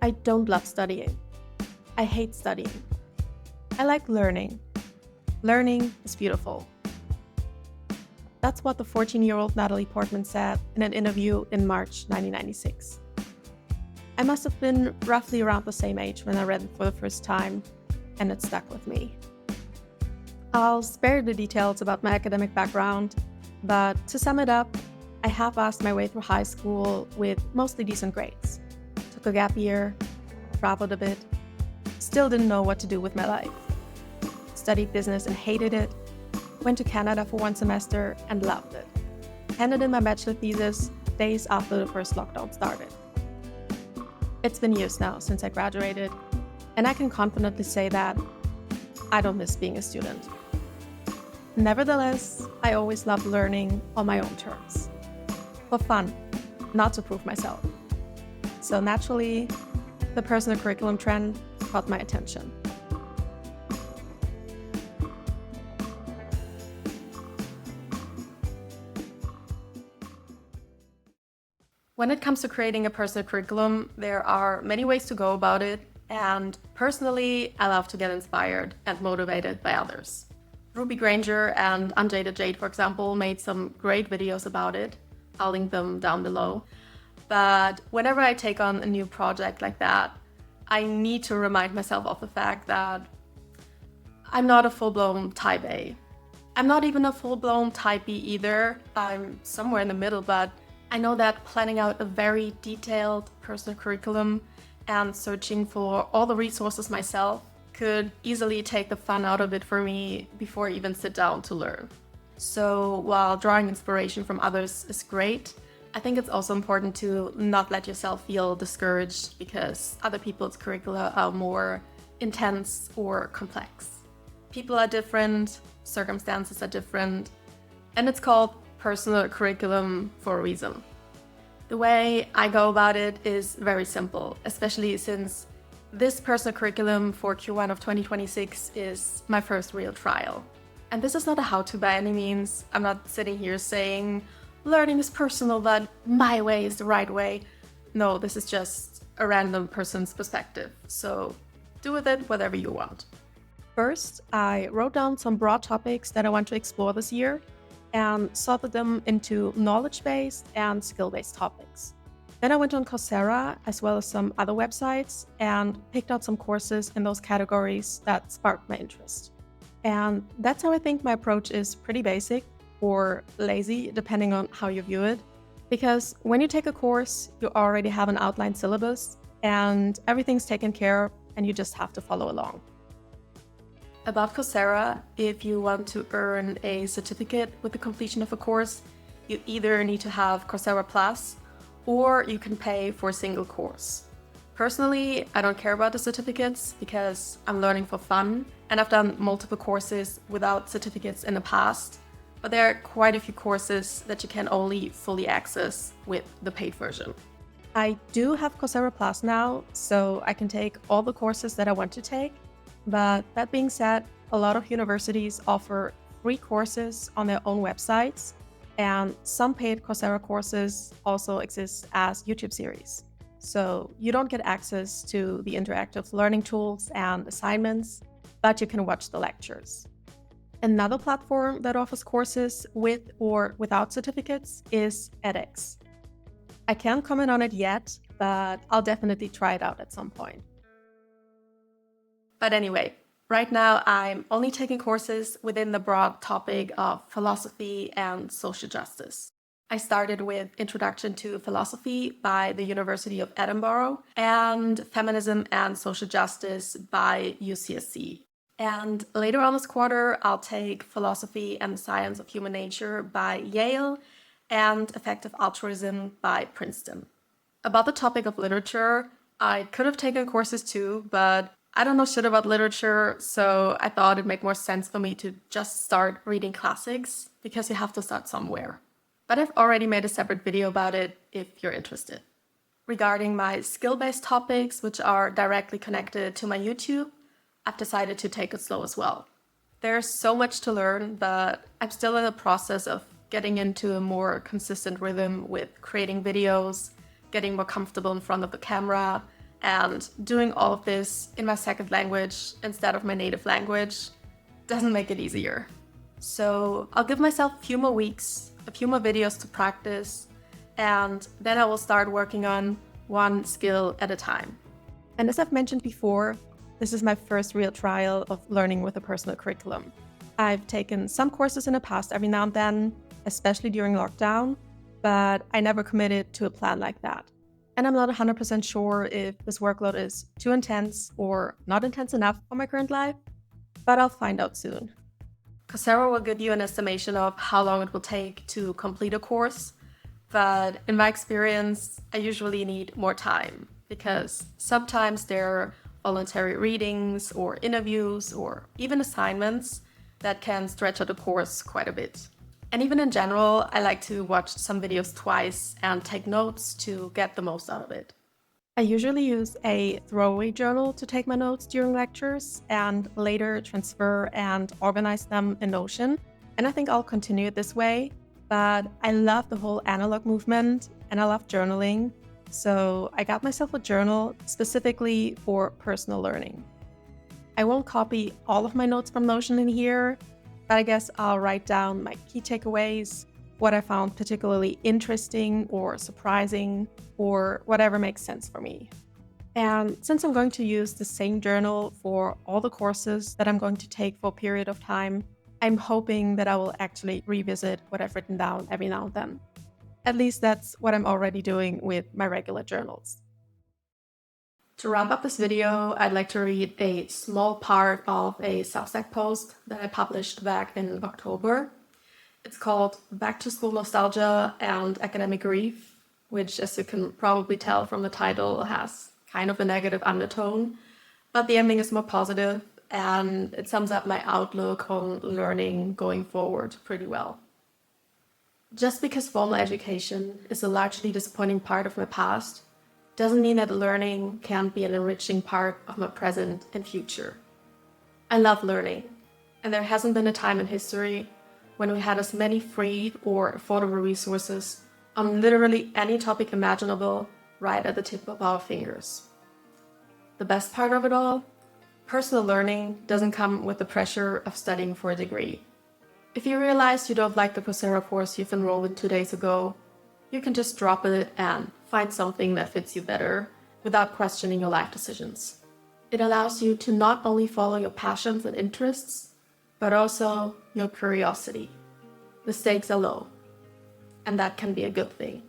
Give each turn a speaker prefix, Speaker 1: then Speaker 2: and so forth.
Speaker 1: I don't love studying. I hate studying. I like learning. Learning is beautiful. That's what the 14-year-old Natalie Portman said in an interview in March 1996. I must have been roughly around the same age when I read it for the first time, and it stuck with me. I'll spare the details about my academic background, but to sum it up, I half-assed my way through high school with mostly decent grades. Took a gap year, traveled a bit, still didn't know what to do with my life. Studied business and hated it, went to Canada for one semester and loved it. Handed in my bachelor thesis days after the first lockdown started. It's been years now since I graduated, and I can confidently say that I don't miss being a student. Nevertheless, I always loved learning on my own terms. For fun, not to prove myself. So naturally, the personal curriculum trend caught my attention. When it comes to creating a personal curriculum, there are many ways to go about it, and personally, I love to get inspired and motivated by others. Ruby Granger and Unjaded Jade, for example, made some great videos about it. I'll link them down below. But whenever I take on a new project like that, I need to remind myself of the fact that I'm not a full-blown type A. I'm not even a full-blown type B either. I'm somewhere in the middle, but I know that planning out a very detailed personal curriculum and searching for all the resources myself could easily take the fun out of it for me before I even sit down to learn. So while drawing inspiration from others is great, I think it's also important to not let yourself feel discouraged because other people's curricula are more intense or complex. People are different, circumstances are different, and it's called personal curriculum for a reason. The way I go about it is very simple, especially since this personal curriculum for Q1 of 2026 is my first real trial. And this is not a how-to by any means. I'm not sitting here saying, learning is personal, but my way is the right way. No, this is just a random person's perspective. So do with it whatever you want. First, I wrote down some broad topics that I want to explore this year and sorted them into knowledge-based and skill-based topics. Then I went on Coursera as well as some other websites and picked out some courses in those categories that sparked my interest. And that's how I think my approach is pretty basic or lazy, depending on how you view it. Because when you take a course, you already have an outlined syllabus and everything's taken care of and you just have to follow along. About Coursera, if you want to earn a certificate with the completion of a course, you either need to have Coursera Plus or you can pay for a single course. Personally, I don't care about the certificates because I'm learning for fun and I've done multiple courses without certificates in the past, but there are quite a few courses that you can only fully access with the paid version. I do have Coursera Plus now, so I can take all the courses that I want to take, but that being said, a lot of universities offer free courses on their own websites, and some paid Coursera courses also exist as YouTube series. So you don't get access to the interactive learning tools and assignments, but you can watch the lectures. Another platform that offers courses with or without certificates is edX. I can't comment on it yet, but I'll definitely try it out at some point. But anyway, right now I'm only taking courses within the broad topic of philosophy and social justice. I started with Introduction to Philosophy by the University of Edinburgh and Feminism and Social Justice by UCSC. And later on this quarter, I'll take Philosophy and the Science of Human Nature by Yale and Effective Altruism by Princeton. About the topic of literature, I could have taken courses too, but I don't know shit about literature, so I thought it'd make more sense for me to just start reading classics, because you have to start somewhere. But I've already made a separate video about it if you're interested. Regarding my skill-based topics, which are directly connected to my YouTube, I've decided to take it slow as well. There's so much to learn, but I'm still in the process of getting into a more consistent rhythm with creating videos, getting more comfortable in front of the camera, and doing all of this in my second language instead of my native language doesn't make it easier. So I'll give myself a few more weeks, a few more videos to practice, and then I will start working on one skill at a time. And as I've mentioned before, this is my first real trial of learning with a personal curriculum. I've taken some courses in the past every now and then, especially during lockdown, but I never committed to a plan like that. And I'm not 100% sure if this workload is too intense or not intense enough for my current life, but I'll find out soon. Coursera will give you an estimation of how long it will take to complete a course, but in my experience, I usually need more time because sometimes there are voluntary readings or interviews or even assignments that can stretch out the course quite a bit. And even in general, I like to watch some videos twice and take notes to get the most out of it. I usually use a throwaway journal to take my notes during lectures and later transfer and organize them in Notion. And I think I'll continue it this way, but I love the whole analog movement and I love journaling. So I got myself a journal specifically for personal learning. I won't copy all of my notes from Notion in here, but I guess I'll write down my key takeaways, what I found particularly interesting or surprising, or whatever makes sense for me. And since I'm going to use the same journal for all the courses that I'm going to take for a period of time, I'm hoping that I will actually revisit what I've written down every now and then. At least that's what I'm already doing with my regular journals. To wrap up this video, I'd like to read a small part of a Substack post that I published back in October. It's called Back to School Nostalgia and Academic Grief, which, as you can probably tell from the title, has kind of a negative undertone, but the ending is more positive and it sums up my outlook on learning going forward pretty well. Just because formal education is a largely disappointing part of my past doesn't mean that learning can't be an enriching part of my present and future. I love learning, and there hasn't been a time in history when we had as many free or affordable resources on literally any topic imaginable right at the tip of our fingers. The best part of it all? Personal learning doesn't come with the pressure of studying for a degree. If you realize you don't like the Coursera course you've enrolled in 2 days ago, you can just drop it and find something that fits you better without questioning your life decisions. It allows you to not only follow your passions and interests, but also your curiosity. The stakes are low, and that can be a good thing.